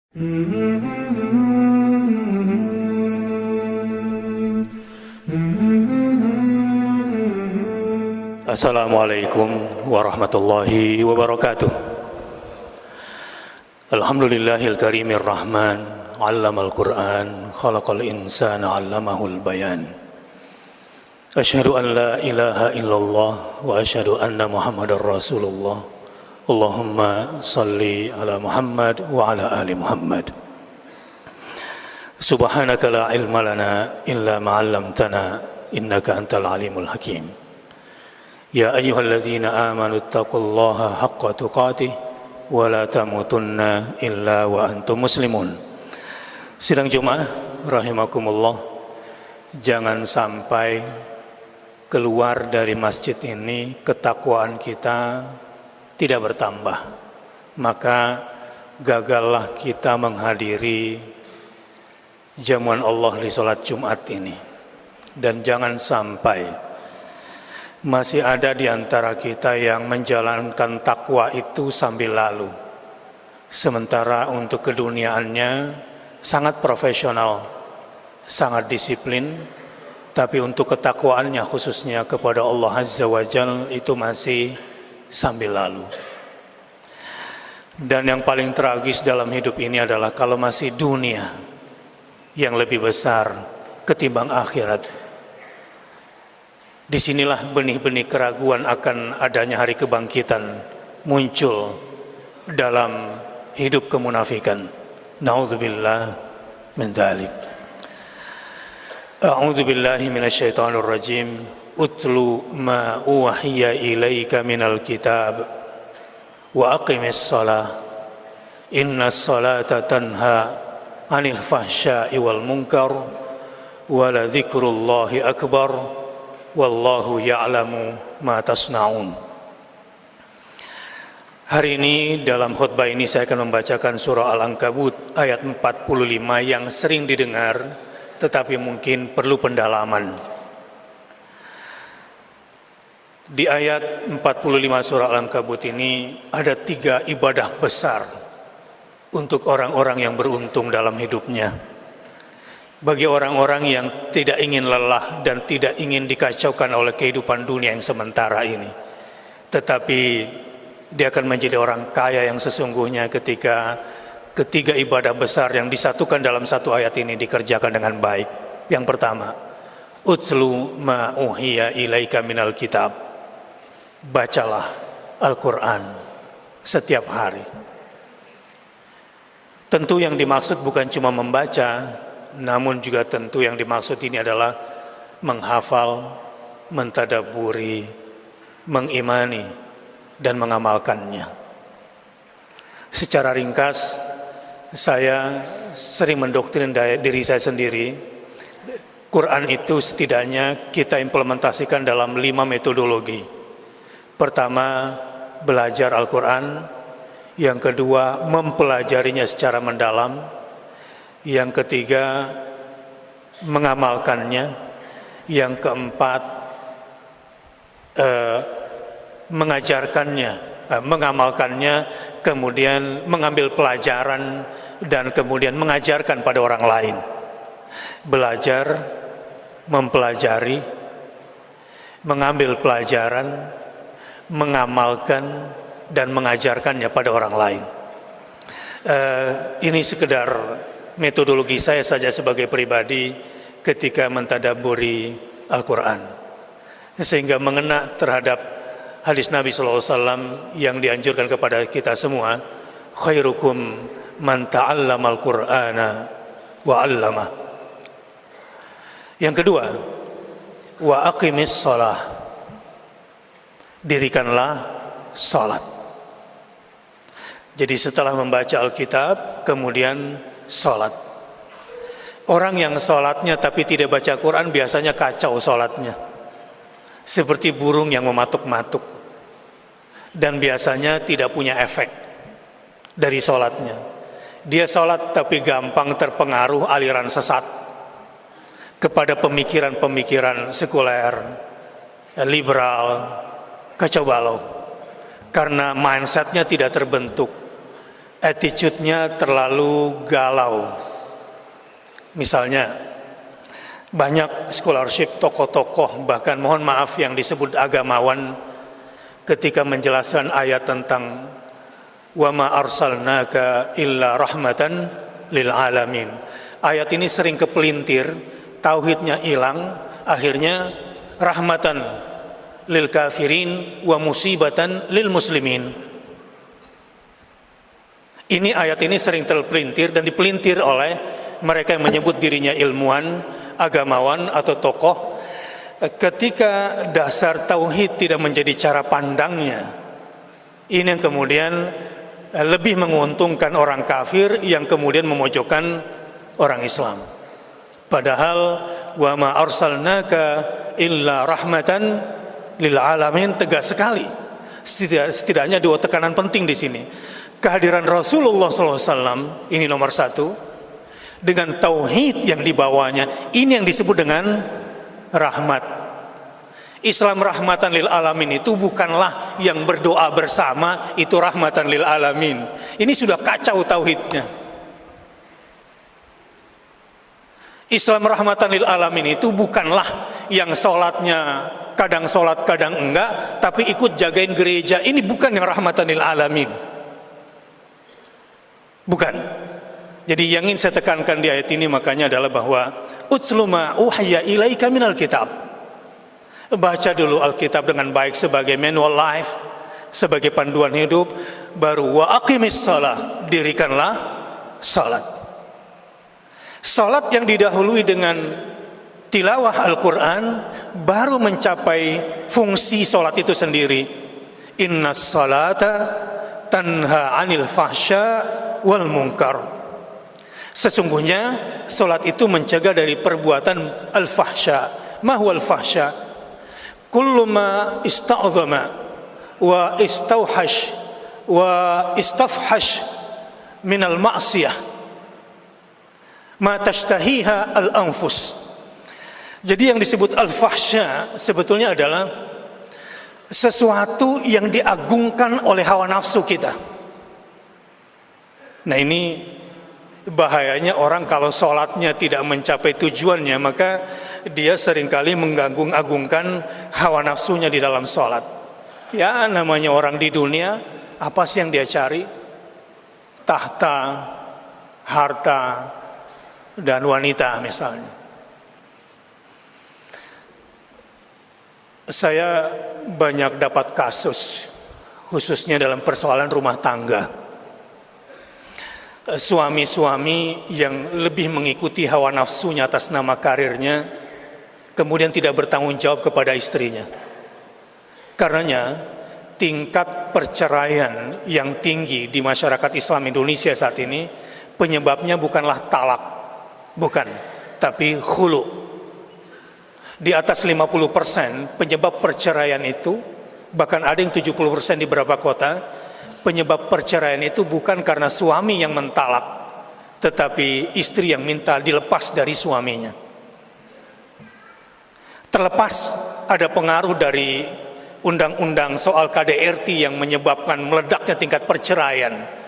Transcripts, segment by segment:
Assalamualaikum warahmatullahi wabarakatuh. Alhamdulillahil karimir rahman, 'allamal Qur'an, khalaqal insana 'allamahul bayan. Asyhadu an la ilaha illallah wa asyhadu anna Muhammadar Rasulullah. Allahumma salli ala Muhammad wa ala ali Muhammad. Subhanaka la ilma lana illa ma 'allamtana innaka antal alimul hakim. Ya ayyuhalladzina amanu taqullaha haqqa tuqatih wa la tamutunna illa wa antum muslimun. Sidang Jumat rahimakumullah, jangan sampai keluar dari masjid ini ketakwaan kita tidak bertambah, maka gagallah kita menghadiri jamuan Allah di sholat Jumat ini. Dan jangan sampai masih ada di antara kita yang menjalankan takwa itu sambil lalu, sementara untuk keduniaannya sangat profesional, sangat disiplin, tapi untuk ketakwaannya khususnya kepada Allah Azza wa Jalla itu masih sambil lalu. Dan yang paling tragis dalam hidup ini adalah kalau masih dunia yang lebih besar ketimbang akhirat. Disinilah benih-benih keraguan akan adanya hari kebangkitan muncul dalam hidup kemunafikan. Na'udzubillah min dzalik. A'udzu billahi minasyaitonir rajim. Utlu ma uhiya ilaika minal kitab wa aqimis shalah innas salata tanha 'anil fahsya'i wal munkar wa la dzikrullahi akbar wallahu ya'lamu ma tasna'un. Hari ini dalam khutbah ini saya akan membacakan surah Al-Ankabut ayat 45 yang sering didengar tetapi mungkin perlu pendalaman. Di ayat 45 surah Al-Ankabut ini ada 3 ibadah besar untuk orang-orang yang beruntung dalam hidupnya. Bagi orang-orang yang tidak ingin lelah dan tidak ingin dikacaukan oleh kehidupan dunia yang sementara ini, tetapi dia akan menjadi orang kaya yang sesungguhnya ketika ketiga ibadah besar yang disatukan dalam satu ayat ini dikerjakan dengan baik. Yang pertama, utlu ma uhiya ilaika minal kitab. Bacalah Al-Quran setiap hari. Tentu yang dimaksud bukan cuma membaca, namun juga tentu yang dimaksud ini adalah menghafal, mentadabburi, mengimani, dan mengamalkannya. Secara ringkas, saya sering mendoktrin diri saya sendiri. Quran itu setidaknya kita implementasikan dalam 5 metodologi. Pertama, belajar Al-Quran. Yang kedua, mempelajarinya secara mendalam. Yang ketiga, mengamalkannya. Yang keempat, mengamalkannya, kemudian mengambil pelajaran, dan kemudian mengajarkan pada orang lain. Belajar, mempelajari, mengambil pelajaran, mengamalkan, dan mengajarkannya pada orang lain. Ini sekedar metodologi saya saja sebagai pribadi ketika mentadabburi Al-Quran, sehingga mengena terhadap hadis Nabi SAW yang dianjurkan kepada kita semua, khairukum man ta'allamal Qur'ana wa 'allamah. Yang kedua, wa aqimis shalah. Dirikanlah salat. Jadi setelah membaca Alkitab, kemudian salat. Orang yang salatnya tapi tidak baca Quran biasanya kacau salatnya, seperti burung yang mematuk-matuk, dan biasanya tidak punya efek dari salatnya. Dia salat tapi gampang terpengaruh aliran sesat kepada pemikiran-pemikiran sekuler, liberal, kacau balau, karena mindsetnya tidak terbentuk, attitude-nya terlalu galau. Misalnya, banyak scholarship tokoh-tokoh, bahkan mohon maaf yang disebut agamawan, ketika menjelaskan ayat tentang wa ma arsalnaka illa rahmatan lil alamin. Ayat ini sering kepelintir, tauhidnya hilang, akhirnya rahmatan lil kafirin wa musibatan lil muslimin. Ini ayat ini sering terpelintir dan dipelintir oleh mereka yang menyebut dirinya ilmuwan, agamawan atau tokoh. Ketika dasar tauhid tidak menjadi cara pandangnya, ini yang kemudian lebih menguntungkan orang kafir yang kemudian memojokkan orang Islam. Padahal wa ma arsalnaka illa rahmatan lil alamin tegas sekali. Setidaknya dua tekanan penting di sini. Kehadiran Rasulullah SAW ini nomor satu, dengan tauhid yang dibawanya, ini yang disebut dengan rahmat. Islam rahmatan lil alamin itu bukanlah yang berdoa bersama itu rahmatan lil alamin. Ini sudah kacau tauhidnya. Islam rahmatan lil alamin itu bukanlah yang sholatnya kadang sholat kadang enggak, tapi ikut jagain gereja. Ini bukan yang rahmatan lil alamin. Bukan. Jadi yang ingin saya tekankan di ayat ini makanya adalah bahwa utlu ma uhiya ilaika minal kitab. Baca dulu Alkitab dengan baik sebagai manual life, sebagai panduan hidup, baru wa aqimis shalah, dirikanlah salat. Salat yang didahului dengan tilawah Al-Quran baru mencapai fungsi salat itu sendiri. Innas salata tanha anil fahsya wal munkar. Sesungguhnya salat itu mencegah dari perbuatan al-fahsya. Ma huwa al-fahsya? Kullu ma ista'zama wa istauhash wa istafhash min al-ma'siyah ma tashtahiha al-anfus. Jadi yang disebut al-fahsya sebetulnya adalah sesuatu yang diagungkan oleh hawa nafsu kita. Nah, ini bahayanya orang kalau sholatnya tidak mencapai tujuannya, maka dia seringkali mengagung-agungkan hawa nafsunya di dalam sholat. Ya, namanya orang di dunia, apa sih yang dia cari? Tahta, harta, dan wanita misalnya. Saya banyak dapat kasus, khususnya dalam persoalan rumah tangga. Suami-suami yang lebih mengikuti hawa nafsunya atas nama karirnya, kemudian tidak bertanggung jawab kepada istrinya. Karenanya tingkat perceraian yang tinggi di masyarakat Islam Indonesia saat ini, penyebabnya bukanlah talak, bukan, tapi khulu. Di atas 50% penyebab perceraian itu, bahkan ada yang 70% di beberapa kota, penyebab perceraian itu bukan karena suami yang mentalak, tetapi istri yang minta dilepas dari suaminya. Terlepas ada pengaruh dari undang-undang soal KDRT yang menyebabkan meledaknya tingkat perceraian.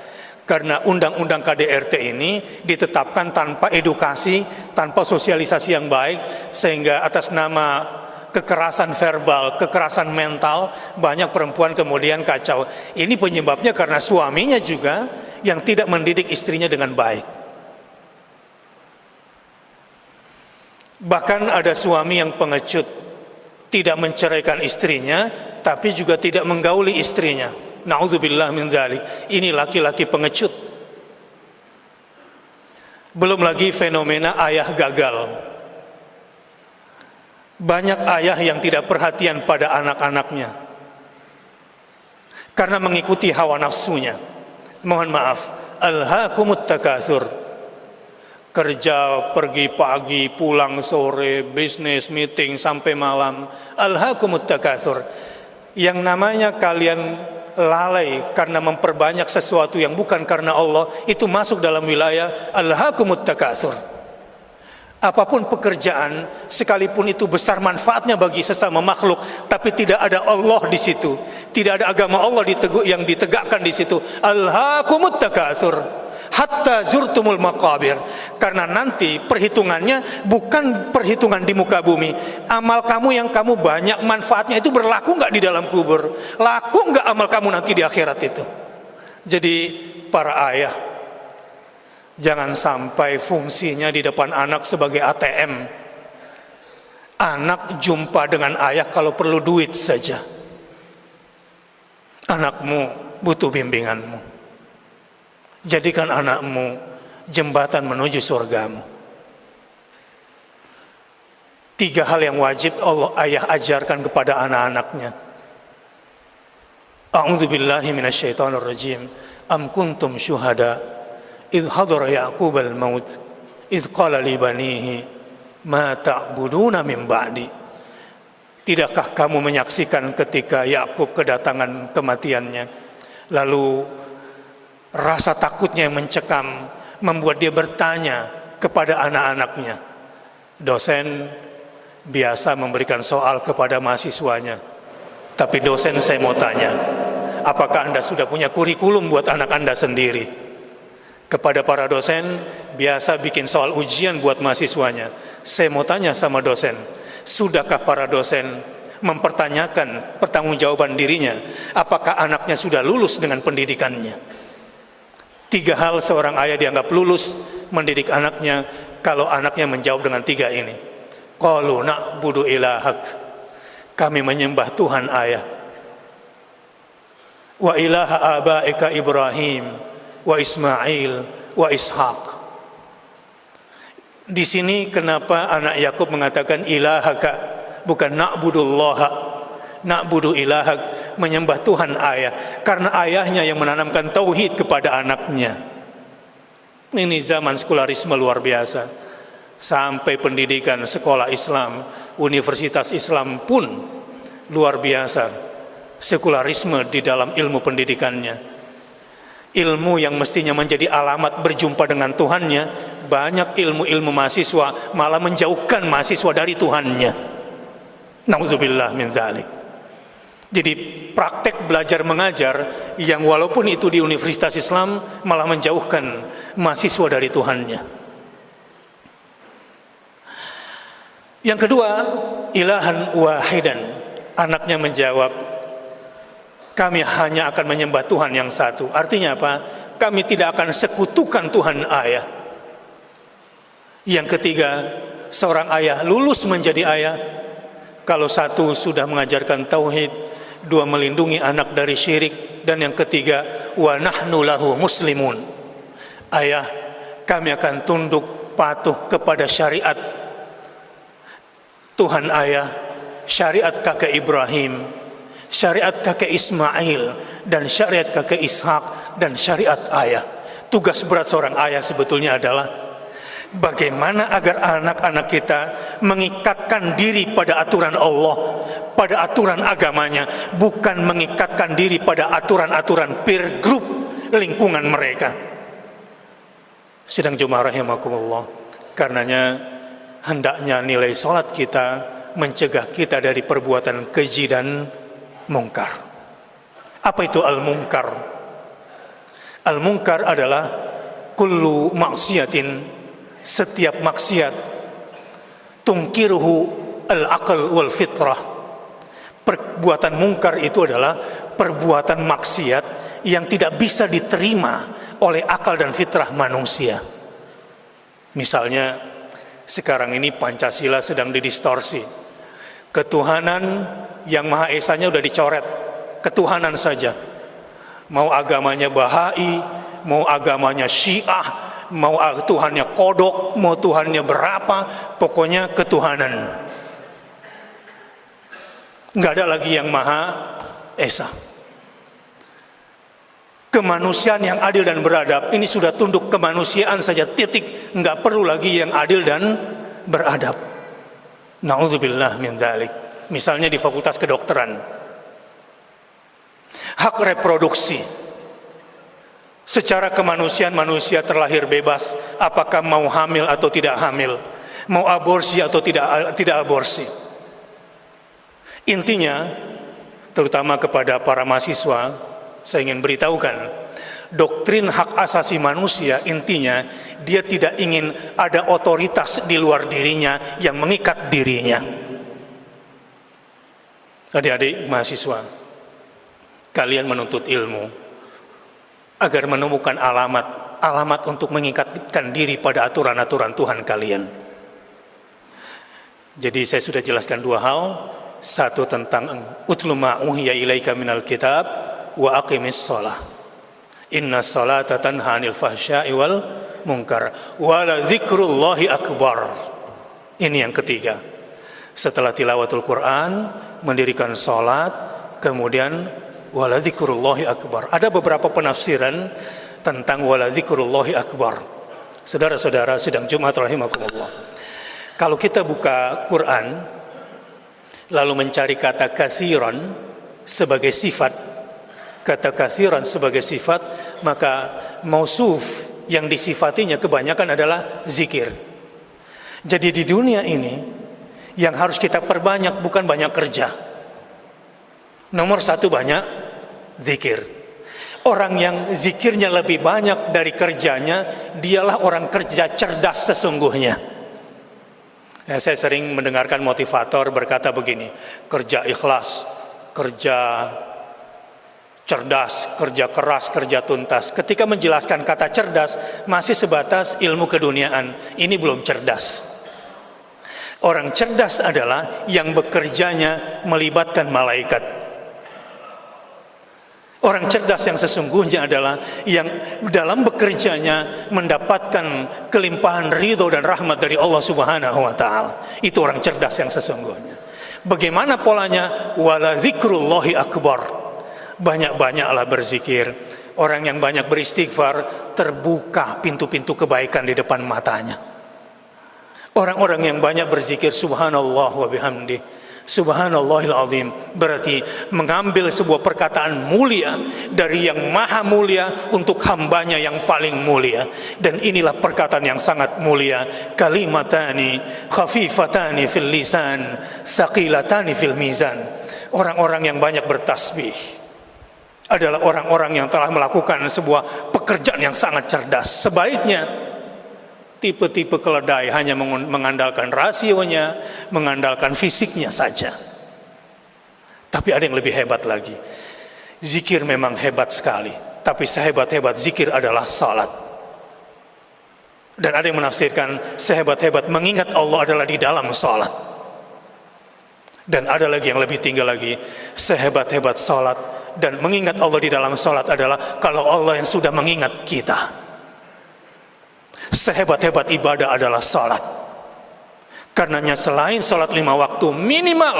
Karena undang-undang KDRT ini ditetapkan tanpa edukasi, tanpa sosialisasi yang baik, sehingga atas nama kekerasan verbal, kekerasan mental, banyak perempuan kemudian kacau. Ini penyebabnya karena suaminya juga yang tidak mendidik istrinya dengan baik. Bahkan ada suami yang pengecut, tidak menceraikan istrinya, tapi juga tidak menggauli istrinya. Na'udzubillah min dzalik. Ini laki-laki pengecut. Belum lagi fenomena ayah gagal. Banyak ayah yang tidak perhatian pada anak-anaknya karena mengikuti hawa nafsunya. Mohon maaf, alhaakumut takatsur. Kerja pergi pagi, pulang sore, bisnis, meeting sampai malam. Alhaakumut takatsur. Yang namanya kalian lalai karena memperbanyak sesuatu yang bukan karena Allah, itu masuk dalam wilayah alhaakumut takatsur. Apapun pekerjaan, sekalipun itu besar manfaatnya bagi sesama makhluk, tapi tidak ada Allah di situ, tidak ada agama Allah yang ditegakkan di situ. Alhaakumut takatsur hatta zurtumul maqabir. Karena nanti perhitungannya bukan perhitungan di muka bumi. Amal kamu yang kamu banyak manfaatnya itu berlaku nggak di dalam kubur? Laku nggak amal kamu nanti di akhirat itu? Jadi para ayah, jangan sampai fungsinya di depan anak sebagai ATM. Anak jumpa dengan ayah kalau perlu duit saja. Anakmu butuh bimbinganmu. Jadikan anakmu jembatan menuju surgamu. 3 hal yang wajib ayah ajarkan kepada anak-anaknya. A'udzubillahi minasyaitonirrajim. Am kuntum syuhada إذ حضر يعقوب الموت إذ قال لبنيه ما تعبدون من بعدي. Tidakkah kamu menyaksikan ketika Yakub kedatangan kematiannya, lalu rasa takutnya yang mencekam membuat dia bertanya kepada anak-anaknya. Dosen biasa memberikan soal kepada mahasiswanya, tapi dosen saya mau tanya, apakah Anda sudah punya kurikulum buat anak Anda sendiri? Kepada para dosen, biasa bikin soal ujian buat mahasiswanya. Saya mau tanya sama dosen, sudahkah para dosen mempertanyakan pertanggungjawaban dirinya, apakah anaknya sudah lulus dengan pendidikannya? 3 hal seorang ayah dianggap lulus mendidik anaknya kalau anaknya menjawab dengan 3 ini. Qalu na'budu ilahak, kami menyembah Tuhan ayah. Wa ilaha abaika Ibrahim wa Ismail wa Ishaq. Di sini kenapa anak Yakub mengatakan ilahaka, bukan na'budullaha, na'budu ilahak, menyembah Tuhan ayah, karena ayahnya yang menanamkan tauhid kepada anaknya. Ini zaman sekularisme luar biasa. Sampai pendidikan sekolah Islam, universitas Islam pun luar biasa sekularisme di dalam ilmu pendidikannya. Ilmu yang mestinya menjadi alamat berjumpa dengan Tuhannya, banyak ilmu-ilmu mahasiswa malah menjauhkan mahasiswa dari Tuhannya. Nauzubillah min dzalik. Jadi praktek belajar mengajar yang walaupun itu di universitas Islam malah menjauhkan mahasiswa dari Tuhannya. Yang kedua, ilahan wahidan. Anaknya menjawab, kami hanya akan menyembah Tuhan yang satu. Artinya apa? Kami tidak akan sekutukan Tuhan ayah. Yang ketiga, seorang ayah lulus menjadi ayah kalau 1 sudah mengajarkan tauhid, 2 melindungi anak dari syirik, dan yang ketiga, wa nahnu lahu muslimun. Ayah, kami akan tunduk patuh kepada syariat Tuhan ayah, syariat kakek Ibrahim, syariat kakek Ismail, dan syariat kakek Ishak, dan syariat ayah. Tugas berat seorang ayah sebetulnya adalah bagaimana agar anak-anak kita mengikatkan diri pada aturan Allah, pada aturan agamanya, bukan mengikatkan diri pada aturan-aturan peer group lingkungan mereka. Sidang Jumat rahimakumullah. Karenanya hendaknya nilai sholat kita mencegah kita dari perbuatan keji dan mungkar. Apa itu al-munkar? Al-munkar adalah kullu maksiatin, setiap maksiat, tungkiruhu al-aql wal fitrah. Perbuatan mungkar itu adalah perbuatan maksiat yang tidak bisa diterima oleh akal dan fitrah manusia. Misalnya sekarang ini Pancasila sedang didistorsi. Ketuhanan yang Maha Esanya udah dicoret, ketuhanan saja. Mau agamanya Bahai, mau agamanya Syiah, mau Tuhannya kodok, mau Tuhannya berapa, pokoknya ketuhanan. Nggak ada lagi yang Maha Esa. Kemanusiaan yang adil dan beradab, ini sudah tunduk kemanusiaan saja, titik. Nggak perlu lagi yang adil dan beradab. Na'udzubillah min dzalik. Misalnya di fakultas kedokteran, hak reproduksi. Secara kemanusiaan manusia terlahir bebas, apakah mau hamil atau tidak hamil. mau aborsi atau tidak aborsi. Intinya, terutama kepada para mahasiswa, saya ingin beritahukan, doktrin hak asasi manusia intinya dia tidak ingin ada otoritas di luar dirinya yang mengikat dirinya. Adik-adik mahasiswa, kalian menuntut ilmu agar menemukan alamat untuk mengikatkan diri pada aturan-aturan Tuhan kalian. Jadi saya sudah jelaskan dua hal. Satu tentang utlu ma uhiya ilaika minal kitab wa aqimis shalah. Inna sholata tanha 'anil fahsya'i wal munkar wa la dzikrullahi akbar. Ini yang ketiga. Setelah tilawatul Quran, mendirikan salat, kemudian wa la dzikrullahi akbar. Ada beberapa penafsiran tentang wa la dzikrullahi akbar. Saudara-saudara sidang Jumat rahimakumullah. Kalau kita buka Quran lalu mencari kata katsiran sebagai sifat, maka mausuf yang disifatinya kebanyakan adalah zikir. Jadi di dunia ini yang harus kita perbanyak bukan banyak kerja. Nomor satu banyak zikir. Orang yang zikirnya lebih banyak dari kerjanya, dialah orang kerja cerdas sesungguhnya. Saya sering mendengarkan motivator berkata begini, kerja ikhlas, kerja cerdas, kerja keras, kerja tuntas. Ketika menjelaskan kata cerdas, masih sebatas ilmu keduniaan. Ini belum cerdas. Orang cerdas adalah yang bekerjanya melibatkan malaikat. Orang cerdas yang sesungguhnya adalah yang dalam bekerjanya mendapatkan kelimpahan ridho dan rahmat dari Allah Subhanahu wa Ta'ala. Itu orang cerdas yang sesungguhnya. Bagaimana polanya? Wala dzikrullahi akbar. Banyak-banyaklah berzikir. Orang yang banyak beristighfar, terbuka pintu-pintu kebaikan di depan matanya. Orang-orang yang banyak berzikir subhanallah wa bihamdi, subhanallahil azim, berarti mengambil sebuah perkataan mulia dari yang maha mulia untuk hambanya yang paling mulia. Dan inilah perkataan yang sangat mulia, kalimatani khafifatani fil lisan tsaqilatani fil mizan. Orang-orang yang banyak bertasbih adalah orang-orang yang telah melakukan sebuah pekerjaan yang sangat cerdas. Sebaiknya tipe-tipe keledai hanya mengandalkan rasionya, mengandalkan fisiknya saja. Tapi ada yang lebih hebat lagi. Zikir memang hebat sekali, tapi sehebat-hebat zikir adalah salat. Dan ada yang menafsirkan sehebat-hebat mengingat Allah adalah di dalam salat. Dan ada lagi yang lebih tinggi lagi, sehebat-hebat salat dan mengingat Allah di dalam salat adalah kalau Allah yang sudah mengingat kita. Sehebat-hebat ibadah adalah salat. Karenanya selain salat 5 waktu, minimal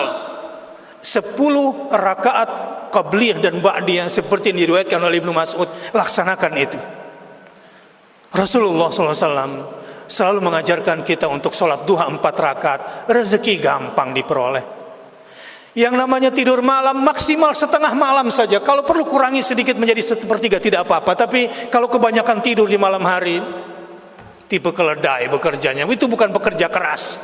10 rakaat qabliyah dan ba'diyah seperti yang diriwayatkan oleh Ibnu Mas'ud, laksanakan itu. Rasulullah SAW selalu mengajarkan kita untuk salat duha 4 rakaat. Rezeki gampang diperoleh. Yang namanya tidur malam maksimal setengah malam saja. Kalau perlu kurangi sedikit menjadi 1/3 tidak apa-apa. Tapi kalau kebanyakan tidur di malam hari, tipe keledai bekerjanya, itu bukan bekerja keras.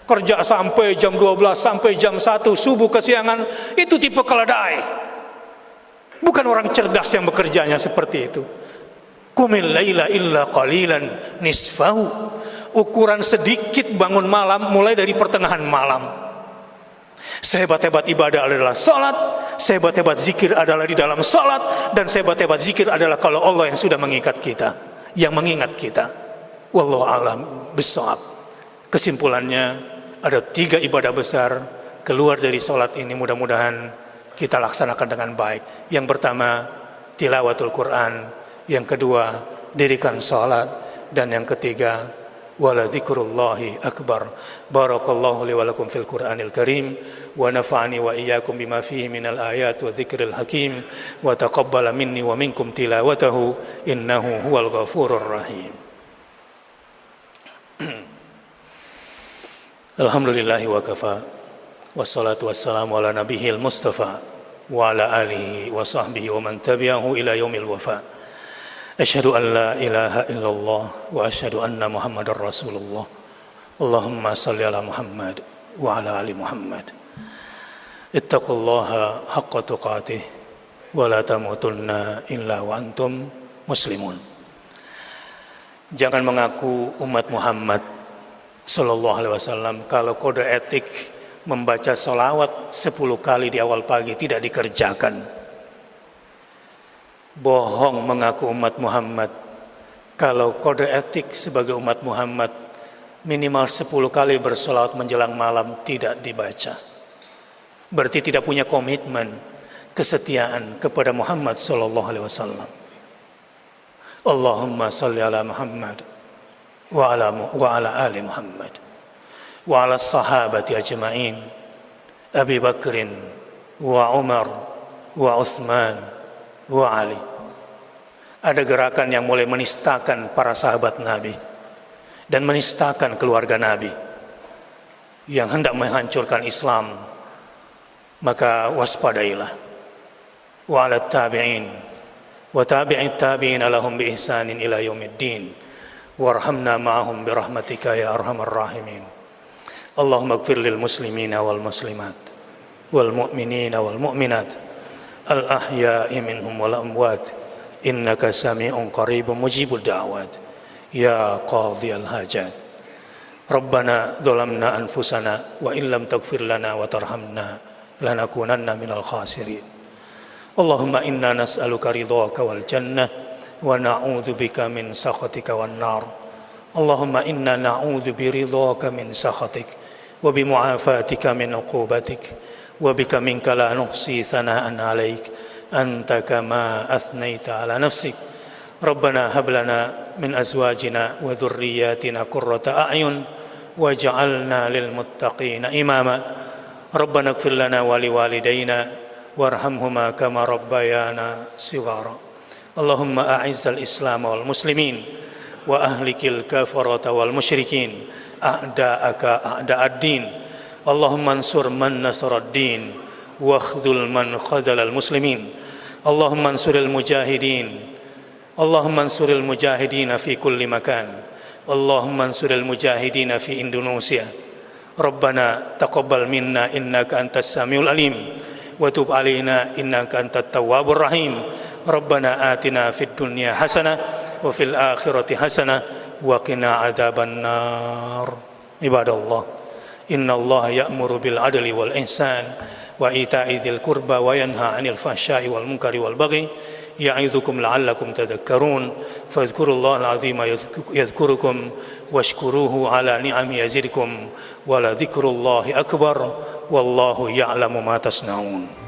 Kerja sampai jam 12, sampai jam 1, subuh kesiangan, itu tipe keledai. Bukan orang cerdas yang bekerjanya seperti itu. Qumil laila illa qalilan nisfahu. Ukuran sedikit bangun malam mulai dari pertengahan malam. Sehebat-hebat ibadah adalah salat, sehebat-hebat zikir adalah di dalam salat, dan sehebat-hebat zikir adalah kalau Allah yang sudah mengikat kita, yang mengingat kita. Wallahu a'lam bishawab. Kesimpulannya ada 3 ibadah besar keluar dari salat ini, mudah-mudahan kita laksanakan dengan baik. Yang pertama tilawatul Quran, yang kedua dirikan salat, dan yang ketiga wala dzikrullahi akbar. Barakallahu li wa lakum fil Qur'anil Karim wa nafa'ani wa iyyakum bima fihi minal ayat wa dzikril hakim wa taqabbala minni wa minkum tilawatahu innahu huwal ghafurur rahim. Alhamdulillahi wa kafa, wassalatu wassalamu ala nabihil mustafa wa ala alihi wa sahbihi wa man tabi'ahu ila yaumil wafa. Asyhadu an la ilaha illallah wa asyhadu anna Muhammadar Rasulullah. Allahumma salli ala Muhammad wa ala ali Muhammad. Ittaqullaha haqqa tuqatih wa la tamutunna illa wa antum muslimun. Jangan mengaku umat Muhammad sallallahu alaihi wasallam kalau kode etik membaca salawat 10 kali di awal pagi tidak dikerjakan. Bohong mengaku umat Muhammad kalau kode etik sebagai umat Muhammad minimal 10 kali bersalawat menjelang malam tidak dibaca. Berarti tidak punya komitmen, kesetiaan kepada Muhammad sallallahu alaihi wasallam. Allahumma salli ala Muhammad wa ala ali Muhammad wa ala sahabati ajma'in Abi Bakrin wa Umar wa Uthman wa Ali. Ada gerakan yang mulai menistakan para sahabat Nabi dan menistakan keluarga Nabi yang hendak menghancurkan Islam, maka waspadailah. Wa ala tabi'in wa tabi'it tabi'in lahum bi ihsanin ila yaumiddin warhamna ma'ahum bi rahmatika ya arhamar rahimin. Allahumma ighfir lil muslimina wal muslimat wal mu'minina wal mu'minat al ahya'i minhum wal amwat innaka sami'un qaribun mujibud da'wat ya qadhiyal hajat. Rabbana dhalamna anfusana wa illam taghfir lana wa tarhamna lanakunanna minal khasirin. Allahumma inna nas'aluka ridhaka wal jannah wa na'udzu bika min sakhatika wan nar. Allahumma inna na'udzu bi ridhaka min sakhatik wa bi mu'afatika min 'uqubatik wa bika minka la nuhsi thana'an 'alaik anta kama athnaita 'ala nafsik. Rabbana hab lana min azwajina wa dhurriyyatina qurrata a'yun waj'alna lil muttaqina imama. Rabbana ighfir lana wa liwalidayna warhamhuma kama rabbayana shighara. Allahumma a'izzal Islam wal muslimin wa ahlikil kafarata wal musyrikin a'da'aka a'da'ad-din. Allahumma ansur man nasarad-din wa khudhul man khadhalal muslimin. Allahumma ansuril mujahidin. Allahumma ansuril mujahidin fi kulli makan. Allahumma ansuril mujahidin fi Indonesia. Rabbana taqabbal minna innaka antas samiul alim wa tub alaina innaka antat tawwabur rahim. Rabbana atina fid dunya hasanah wa fil akhirati hasanah wa qina adzaban nar. Ibadallah, innallaha ya'muru bil adli wal ihsan wa ita'i dzil qurba wa yanha 'anil fahsya'i wal munkari wal baghi ya'idzukum la'allakum tadhakkarun. Fadhkurullahal 'azima yadhkurukum washkuruhu 'ala ni'ami yazidkum wa la dzikrullahi akbar wallahu ya'lamu ma tasna'un.